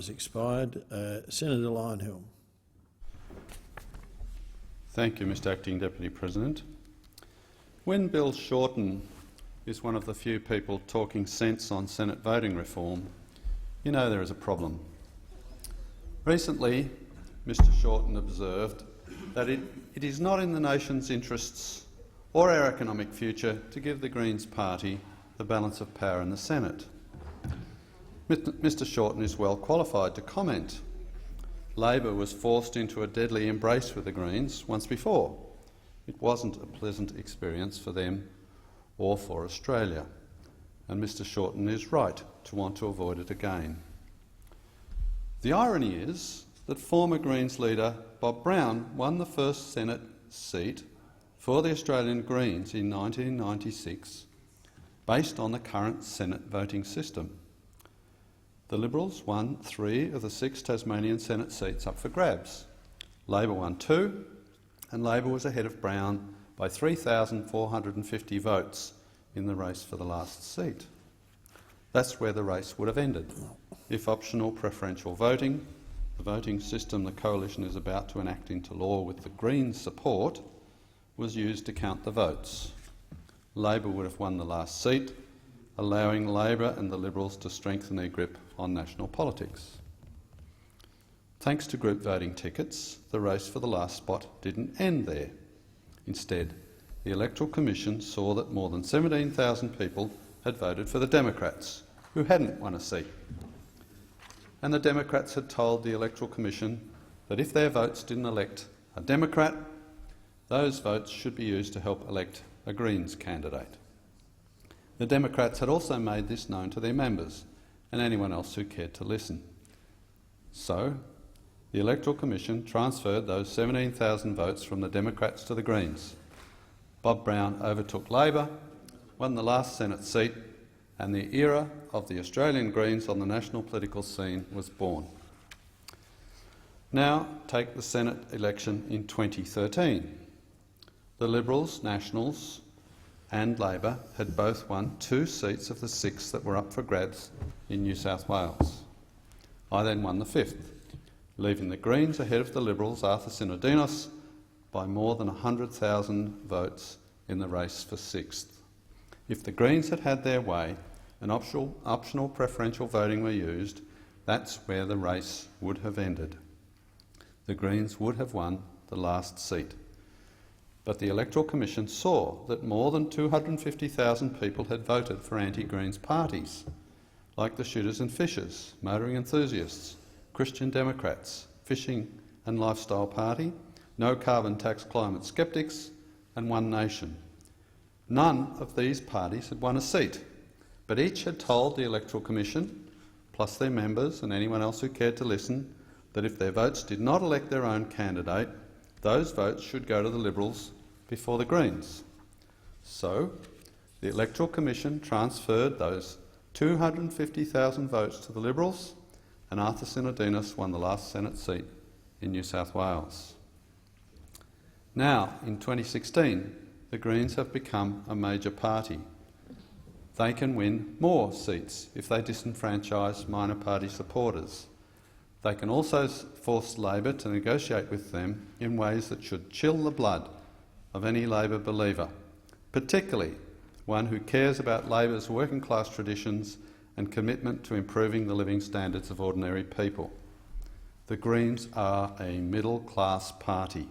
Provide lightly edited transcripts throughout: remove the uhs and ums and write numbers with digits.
has expired. Senator Leyonhjelm. Thank you, Mr Acting Deputy President. When Bill Shorten is one of the few people talking sense on Senate voting reform, you know there is a problem. Recently, Mr Shorten observed that it is not in the nation's interests or our economic future to give the Greens party the balance of power in the Senate. Mr Shorten is well qualified to comment. Labor was forced into a deadly embrace with the Greens once before. It wasn't a pleasant experience for them or for Australia, and Mr Shorten is right to want to avoid it again. The irony is that former Greens leader Bob Brown won the first Senate seat for the Australian Greens in 1996 based on the current Senate voting system. The Liberals won 3 of the 6 Tasmanian Senate seats up for grabs. Labor won 2, and Labor was ahead of Brown by 3,450 votes in the race for the last seat. That's where the race would have ended if optional preferential voting, the voting system the Coalition is about to enact into law with the Greens' support, was used to count the votes. Labor would have won the last seat, allowing Labor and the Liberals to strengthen their grip on national politics. Thanks to group voting tickets, the race for the last spot didn't end there. Instead, the Electoral Commission saw that more than 17,000 people had voted for the Democrats, who hadn't won a seat. And the Democrats had told the Electoral Commission that if their votes didn't elect a Democrat, those votes should be used to help elect a Greens candidate. The Democrats had also made this known to their members and anyone else who cared to listen. So, the Electoral Commission transferred those 17,000 votes from the Democrats to the Greens. Bob Brown overtook Labor, won the last Senate seat, and the era of the Australian Greens on the national political scene was born. Now take the Senate election in 2013. The Liberals, Nationals and Labor had both won 2 seats of the 6 that were up for grabs in New South Wales. I then won the 5th, leaving the Greens ahead of the Liberals, Arthur Sinodinos, by more than 100,000 votes in the race for 6th. If the Greens had had their way and optional preferential voting were used, that's where the race would have ended. The Greens would have won the last seat. But the Electoral Commission saw that more than 250,000 people had voted for anti-Greens parties, like the Shooters and Fishers, Motoring Enthusiasts, Christian Democrats, Fishing and Lifestyle Party, No Carbon Tax Climate Skeptics and One Nation. None of these parties had won a seat, but each had told the Electoral Commission, plus their members and anyone else who cared to listen, that if their votes did not elect their own candidate, those votes should go to the Liberals before the Greens. So, the Electoral Commission transferred those 250,000 votes to the Liberals, and Arthur Sinodinos won the last Senate seat in New South Wales. Now, in 2016, the Greens have become a major party. They can win more seats if they disenfranchise minor party supporters. They can also force Labor to negotiate with them in ways that should chill the blood of any Labor believer, particularly one who cares about Labor's working class traditions and commitment to improving the living standards of ordinary people. The Greens are a middle-class party.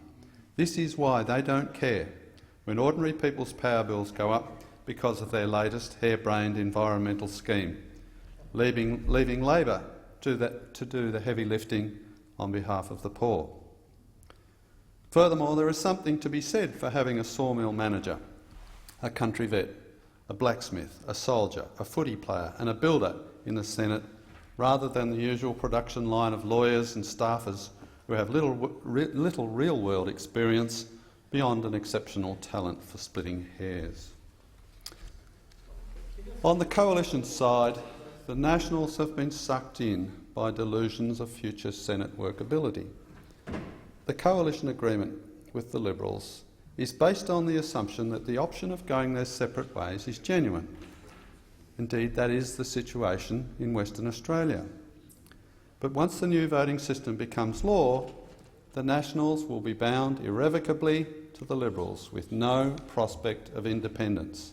This is why they don't care when ordinary people's power bills go up because of their latest harebrained environmental scheme, leaving Labor to do the heavy lifting on behalf of the poor. Furthermore, there is something to be said for having a sawmill manager, a country vet, a blacksmith, a soldier, a footy player and a builder in the Senate, rather than the usual production line of lawyers and staffers who have little real-world experience beyond an exceptional talent for splitting hairs. On the Coalition side, the Nationals have been sucked in by delusions of future Senate workability. The Coalition agreement with the Liberals is based on the assumption that the option of going their separate ways is genuine. Indeed, that is the situation in Western Australia. But once the new voting system becomes law, the Nationals will be bound irrevocably to the Liberals with no prospect of independence.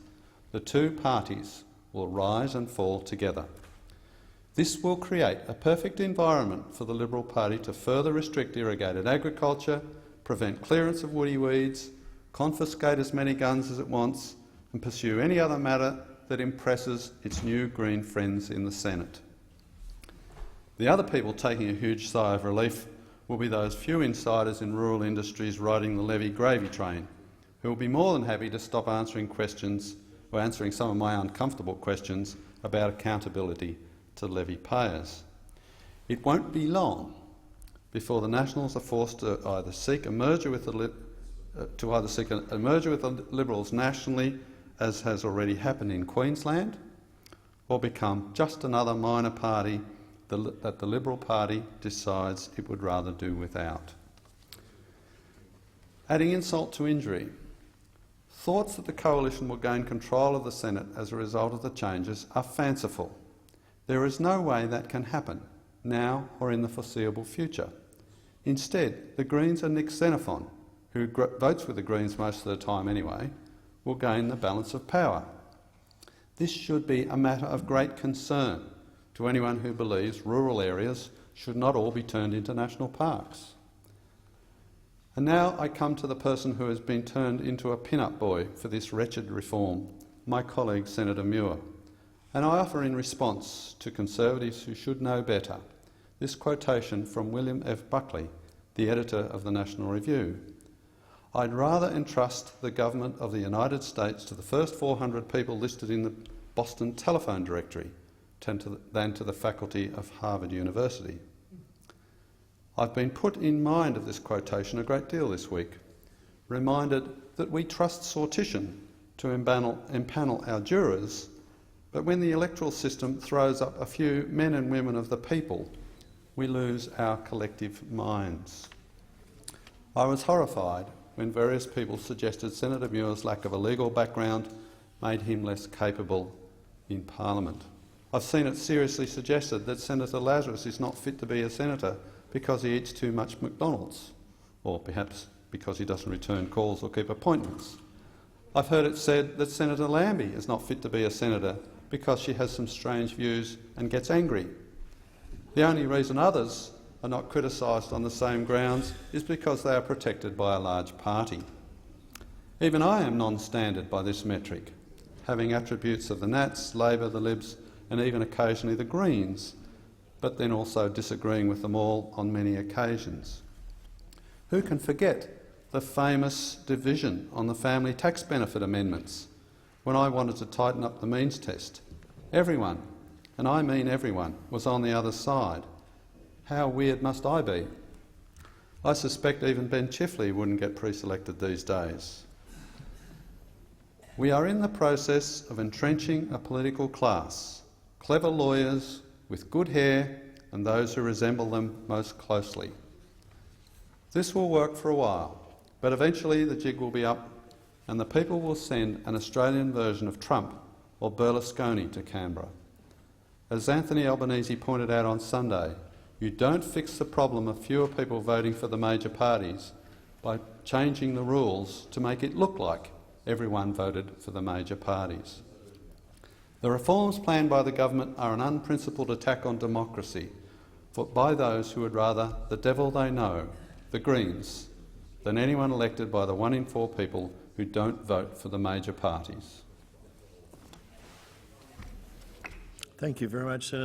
The two parties will rise and fall together. This will create a perfect environment for the Liberal Party to further restrict irrigated agriculture, prevent clearance of woody weeds, confiscate as many guns as it wants, and pursue any other matter that impresses its new Green friends in the Senate. The other people taking a huge sigh of relief will be those few insiders in rural industries riding the levy gravy train, who will be more than happy to stop answering questions, or answering some of my uncomfortable questions about accountability to levy payers. It won't be long before the Nationals are forced to either seek a merger with the Liberals nationally, as has already happened in Queensland, or become just another minor party that the Liberal Party decides it would rather do without. Adding insult to injury, thoughts that the coalition will gain control of the Senate as a result of the changes are fanciful. There is no way that can happen, now or in the foreseeable future. Instead, the Greens and Nick Xenophon, who votes with the Greens most of the time anyway, will gain the balance of power. This should be a matter of great concern to anyone who believes rural areas should not all be turned into national parks. And now I come to the person who has been turned into a pin-up boy for this wretched reform, my colleague Senator Muir. And I offer in response to Conservatives who should know better this quotation from William F. Buckley, the editor of the National Review. I'd rather entrust the government of the United States to the first 400 people listed in the Boston telephone directory than to the faculty of Harvard University. I've been put in mind of this quotation a great deal this week, reminded that we trust sortition to empanel our jurors, but when the electoral system throws up a few men and women of the people, we lose our collective minds. I was horrified when various people suggested Senator Muir's lack of a legal background made him less capable in Parliament. I've seen it seriously suggested that Senator Lazarus is not fit to be a senator because he eats too much McDonald's, or perhaps because he doesn't return calls or keep appointments. I've heard it said that Senator Lambie is not fit to be a senator because she has some strange views and gets angry. The only reason others are not criticised on the same grounds is because they are protected by a large party. Even I am non-standard by this metric, having attributes of the Nats, Labor, the Libs, and even occasionally the Greens, but then also disagreeing with them all on many occasions. Who can forget the famous division on the family tax benefit amendments when I wanted to tighten up the means test? Everyone, and I mean everyone, was on the other side. How weird must I be? I suspect even Ben Chifley wouldn't get pre-selected these days. We are in the process of entrenching a political class, clever lawyers with good hair and those who resemble them most closely. This will work for a while, but eventually the jig will be up and the people will send an Australian version of Trump or Berlusconi to Canberra. As Anthony Albanese pointed out on Sunday, you don't fix the problem of fewer people voting for the major parties by changing the rules to make it look like everyone voted for the major parties. The reforms planned by the government are an unprincipled attack on democracy by those who would rather the devil they know, the Greens, than anyone elected by the 1 in 4 people who don't vote for the major parties. Thank you very much, Senator.